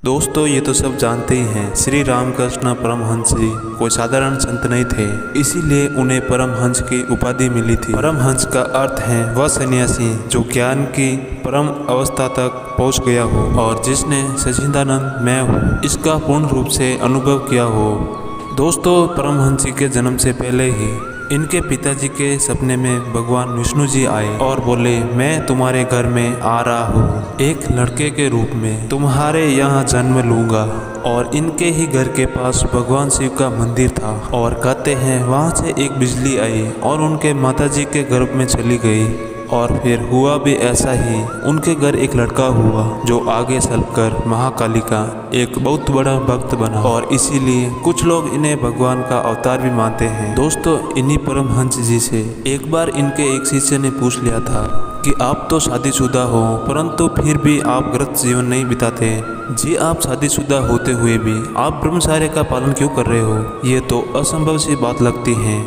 दोस्तों ये तो सब जानते ही हैं, श्री रामकृष्ण परमहंस जी कोई साधारण संत नहीं थे, इसीलिए उन्हें परमहंस की उपाधि मिली थी। परमहंस का अर्थ है वह सन्यासी जो ज्ञान की परम अवस्था तक पहुंच गया हो और जिसने सच्चिदानंद मैं हूँ इसका पूर्ण रूप से अनुभव किया हो। दोस्तों परमहंस जी के जन्म से पहले ही इनके पिताजी के सपने में भगवान विष्णु जी आए और बोले, मैं तुम्हारे घर में आ रहा हूँ, एक लड़के के रूप में तुम्हारे यहाँ जन्म लूँगा। और इनके ही घर के पास भगवान शिव का मंदिर था और कहते हैं वहाँ से एक बिजली आई और उनके माताजी के गर्भ में चली गई। और फिर हुआ भी ऐसा ही, उनके घर एक लड़का हुआ जो आगे चलकर महाकाली का एक बहुत बड़ा भक्त बना और इसीलिए कुछ लोग इन्हें भगवान का अवतार भी मानते हैं। दोस्तों इन्हीं परमहंस जी से एक बार इनके एक शिष्य ने पूछ लिया था कि आप तो शादीशुदा हो परंतु फिर भी आप गृहस्थ जीवन नहीं बिताते जी, आप शादीशुदा होते हुए भी आप ब्रह्मचर्य का पालन क्यों कर रहे हो? ये तो असंभव सी बात लगती है।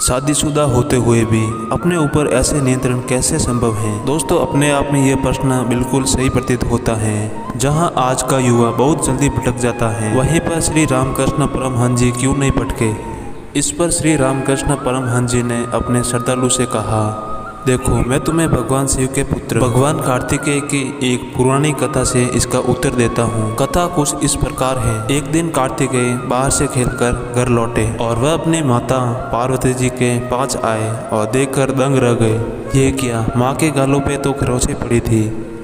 शादीशुदा होते हुए भी अपने ऊपर ऐसे नियंत्रण कैसे संभव है? दोस्तों अपने आप में यह प्रश्न बिल्कुल सही प्रतीत होता है। जहां आज का युवा बहुत जल्दी भटक जाता है वहीं पर श्री रामकृष्ण परमहंस जी क्यों नहीं भटके? इस पर श्री रामकृष्ण परमहंस जी ने अपने श्रद्धालु से कहा, देखो मैं तुम्हें भगवान शिव के पुत्र भगवान कार्तिकेय की एक पुरानी कथा से इसका उत्तर देता हूँ। कथा कुछ इस प्रकार है। एक दिन कार्तिकेय बाहर से खेलकर घर लौटे और वह अपनी माता पार्वती जी के पास आए और देखकर दंग रह गए। ये क्या, माँ के गालों पे तो खरोंचें पड़ी थी।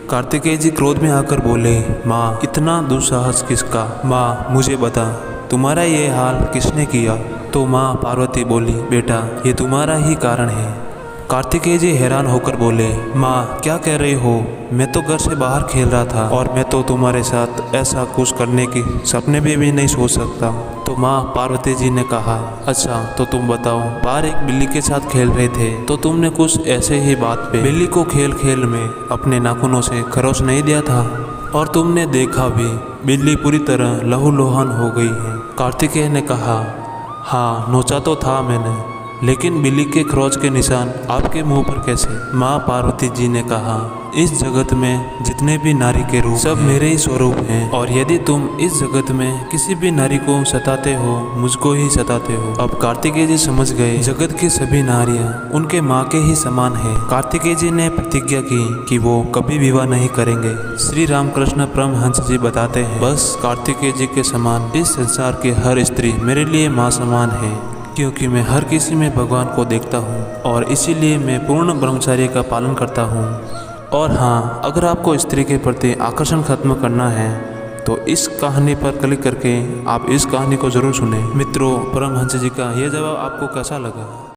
कार्तिकेय जी क्रोध में आकर बोले, माँ इतना दुस्साहस किसका? माँ मुझे बता, तुम्हारा ये हाल किसने किया? तो माँ पार्वती बोली, बेटा ये तुम्हारा ही कारण है। कार्तिकेय जी हैरान होकर बोले, माँ क्या कह रही हो? मैं तो घर से बाहर खेल रहा था और मैं तो तुम्हारे साथ ऐसा कुछ करने की सपने में भी नहीं सोच सकता। तो माँ पार्वती जी ने कहा, अच्छा तो तुम बताओ, बाहर एक बिल्ली के साथ खेल रहे थे तो तुमने कुछ ऐसे ही बात पे बिल्ली को खेल खेल में अपने नाखूनों से खरोच नहीं दिया था? और तुमने देखा भी बिल्ली पूरी तरह लहूलुहान हो गई है। कार्तिकेय ने कहा, हाँ नोचा तो था मैंने, लेकिन बिल्ली के खरोच के निशान आपके मुंह पर कैसे? माँ पार्वती जी ने कहा, इस जगत में जितने भी नारी के रूप सब मेरे ही स्वरूप हैं और यदि तुम इस जगत में किसी भी नारी को सताते हो मुझको ही सताते हो। अब कार्तिकेय जी समझ गए जगत की सभी नारियां उनके माँ के ही समान है। कार्तिकेय जी ने प्रतिज्ञा की कि वो कभी विवाह नहीं करेंगे। श्री रामकृष्ण परमहंस जी बताते हैं, बस कार्तिकेय जी के समान इस संसार की हर स्त्री मेरे लिए माँ समान है, क्योंकि मैं हर किसी में भगवान को देखता हूँ और इसीलिए मैं पूर्ण ब्रह्मचर्य का पालन करता हूँ। और हाँ, अगर आपको स्त्री के प्रति आकर्षण खत्म करना है तो इस कहानी पर क्लिक करके आप इस कहानी को ज़रूर सुनें। मित्रों परमहंस जी का यह जवाब आपको कैसा लगा?